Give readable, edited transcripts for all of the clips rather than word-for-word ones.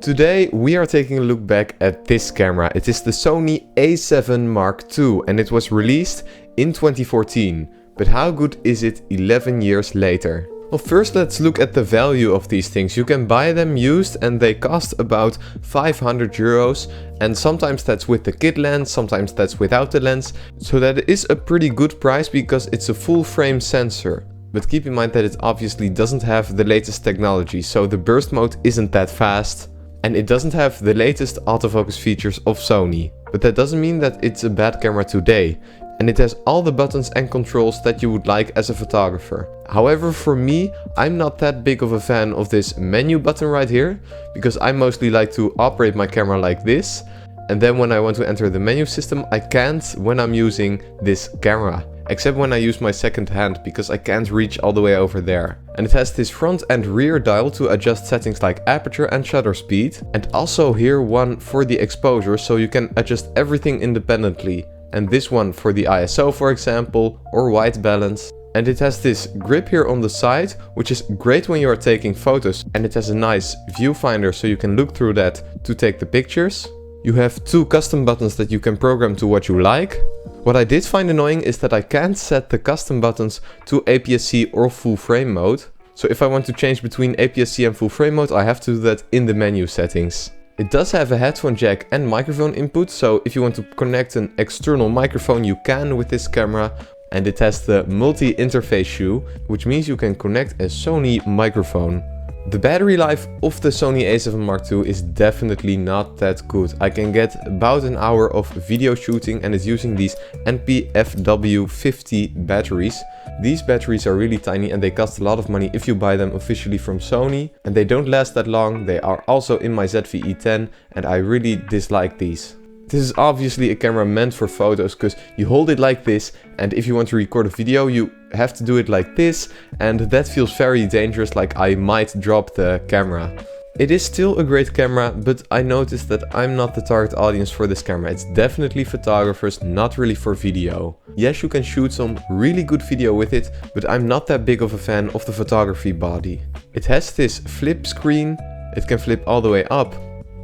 Today we are taking a look back at this camera. It is the Sony A7 Mark II and it was released in 2014. But how good is it 11 years later? Well, first let's look at the value of these things. You can buy them used and they cost about 500 euros, and sometimes that's with the kit lens, sometimes that's without the lens. So that is a pretty good price because it's a full frame sensor. But keep in mind that it obviously doesn't have the latest technology, so the burst mode isn't that fast. And it doesn't have the latest autofocus features of Sony. But that doesn't mean that it's a bad camera today. And it has all the buttons and controls that you would like as a photographer. However, for me, I'm not that big of a fan of this menu button right here, because I mostly like to operate my camera like this. And then when I want to enter the menu system, I can't when I'm using this camera. Except when I use my second hand, because I can't reach all the way over there. And it has this front and rear dial to adjust settings like aperture and shutter speed. And also here one for the exposure, so you can adjust everything independently. And this one for the ISO, for example, or white balance. And it has this grip here on the side, which is great when you are taking photos. And it has a nice viewfinder, so you can look through that to take the pictures. You have two custom buttons that you can program to what you like. What I did find annoying is that I can't set the custom buttons to APS-C or full frame mode. So if I want to change between APS-C and full frame mode, I have to do that in the menu settings. It does have a headphone jack and microphone input, so if you want to connect an external microphone you can with this camera. And it has the multi-interface shoe, which means you can connect a Sony microphone. The battery life of the Sony A7 Mark II is definitely not that good. I can get about an hour of video shooting and it's using these NP-FW50 batteries. These batteries are really tiny and they cost a lot of money if you buy them officially from Sony. And they don't last that long. They are also in my ZV-E10 and I really dislike these. This is obviously a camera meant for photos because you hold it like this, and if you want to record a video you have to do it like this, and that feels very dangerous, like I might drop the camera. It is still a great camera, but I noticed that I'm not the target audience for this camera. It's definitely photographers, not really for video. Yes, you can shoot some really good video with it, but I'm not that big of a fan of the photography body. It has this flip screen, it can flip all the way up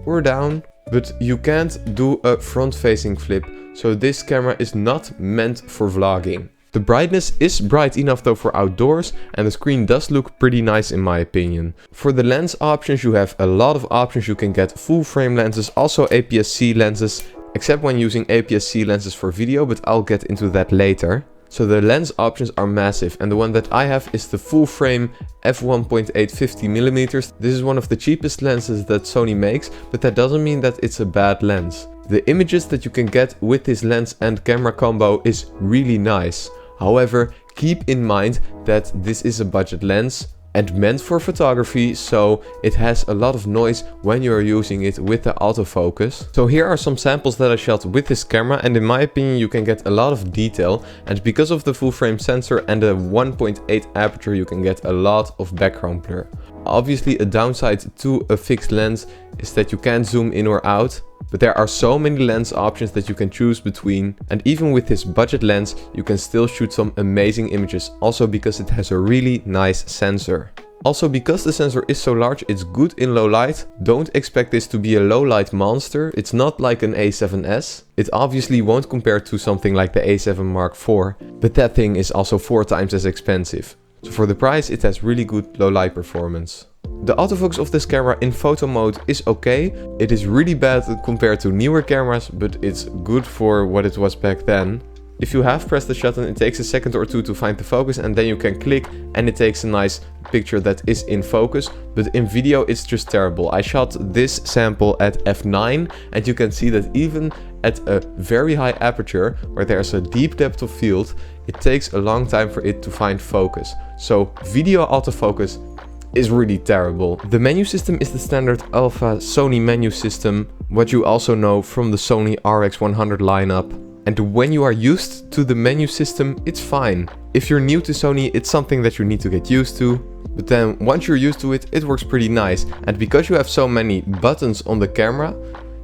or down. But you can't do a front-facing flip, so this camera is not meant for vlogging. The brightness is bright enough though for outdoors, and the screen does look pretty nice in my opinion. For the lens options you have a lot of options. You can get full frame lenses, also APS-C lenses, except when using APS-C lenses for video, but I'll get into that later. So the lens options are massive, and the one that I have is the full frame f1.8 50mm. This is one of the cheapest lenses that Sony makes, but that doesn't mean that it's a bad lens. The images that you can get with this lens and camera combo is really nice. However, keep in mind that this is a budget lens and meant for photography, so it has a lot of noise when you are using it with the autofocus. So here are some samples that I shot with this camera, and in my opinion you can get a lot of detail, and because of the full frame sensor and the 1.8 aperture you can get a lot of background blur. Obviously a downside to a fixed lens is that you can't zoom in or out, but there are so many lens options that you can choose between, and even with this budget lens you can still shoot some amazing images, also because it has a really nice sensor. Also, because the sensor is so large, it's good in low light. Don't expect this to be a low light monster. It's not like an A7S. It obviously won't compare to something like the A7 Mark IV, but that thing is also 4 times as expensive. So for the price it has really good low light performance. The autofocus of this camera in photo mode is okay. It is really bad compared to newer cameras, but it's good for what it was back then. If you have pressed the shutter, it takes a second or two to find the focus, and then you can click and it takes a nice picture that is in focus. But in video it's just terrible. I shot this sample at f9 and you can see that even at a very high aperture where there's a deep depth of field, it takes a long time for it to find focus. So video autofocus is really terrible. The menu system is the standard Alpha Sony menu system, what you also know from the Sony RX100 lineup. And when you are used to the menu system, it's fine. If you're new to Sony, it's something that you need to get used to. But then once you're used to it, it works pretty nice. And because you have so many buttons on the camera,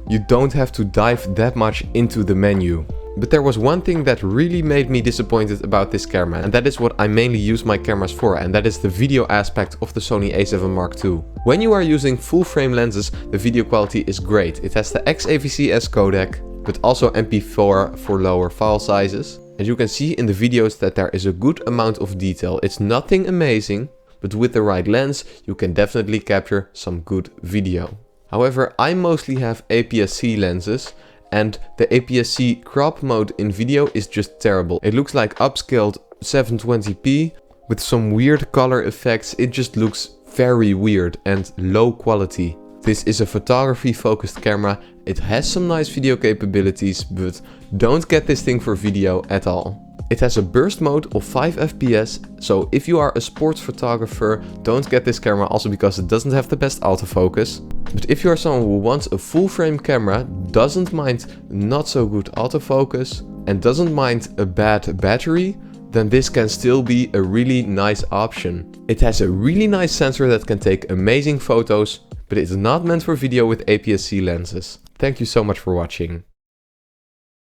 you don't have to dive that much into the menu. But there was one thing that really made me disappointed about this camera, and that is what I mainly use my cameras for, and that is the video aspect of the Sony A7 Mark II. When you are using full frame lenses, the video quality is great. It has the XAVC-S codec, but also MP4 for lower file sizes. And you can see in the videos that there is a good amount of detail. It's nothing amazing, but with the right lens, you can definitely capture some good video. However, I mostly have APS-C lenses, and the APS-C crop mode in video is just terrible. It looks like upscaled 720p with some weird color effects. It just looks very weird and low quality. This is a photography focused camera. It has some nice video capabilities, but don't get this thing for video at all. It has a burst mode of 5 FPS, so if you are a sports photographer, don't get this camera, also because it doesn't have the best autofocus. But if you are someone who wants a full frame camera, doesn't mind not so good autofocus, and doesn't mind a bad battery, then this can still be a really nice option. It has a really nice sensor that can take amazing photos, but it's not meant for video with APS-C lenses. Thank you so much for watching.